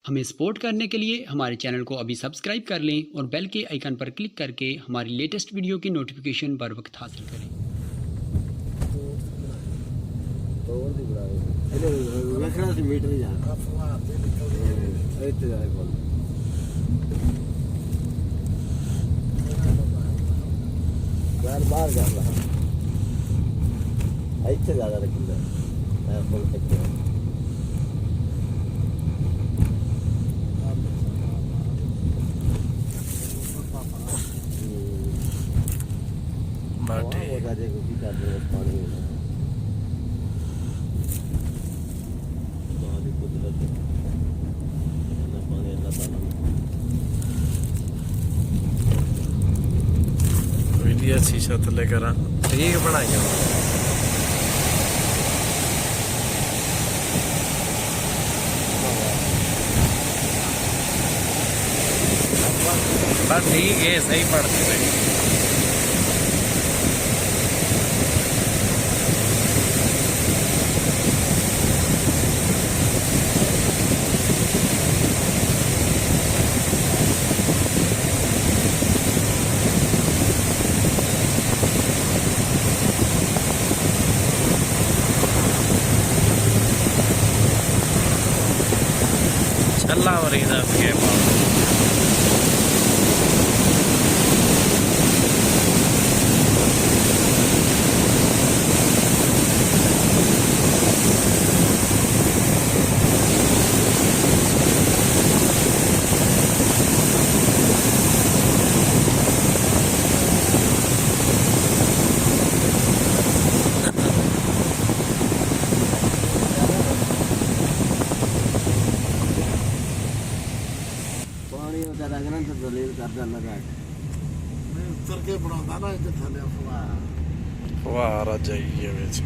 हमें सपोर्ट करने के लिए हमारे चैनल को अभी सब्सक्राइब कर लें और बेल के आइकन पर क्लिक करके हमारी लेटेस्ट वीडियो की नोटिफिकेशन बर वक्त हासिल करें। बाहर जा रहा ਇੱਥੇ ਜ਼ਿਆਦਾ ਰੱਖੀਦਾ ਹੈ ਫੁੱਲ ਟਿੱਕੇ ਬਾਟੇ ਉਹਦਾ ਜੇ ਕੋਈ ਕਰਦੇ ਪਾਣੀ ਬਹੁਤ ਕੁਦਰਤ ਨਾ ਪਾਣੀ ਅੱਲਾ ਤਾਲਾ ਵੀਡੀਓ ਸ਼ੀਸ਼ਾ ਥੱਲੇ ਕਰਾਂ ਠੀਕ ਬਣਾਈਆਂ बस ठीक है सही पड़ती है छल्ला मरीदा के ਪਾਣੀ ਉਹਦਾ ਰੰਗਣਾ ਤੇ ਦਲੀਲ ਕਰਦਾ ਲਗਾ ਉੱਤਰ ਕੇ ਬਣਾਉਂਦਾ ਨਾ ਇੱਥੇ ਥੱਲੇ ਫੁਆਰਾ ਫੁਹਾਰਾ ਜਾਈਏ ਵਿੱਚ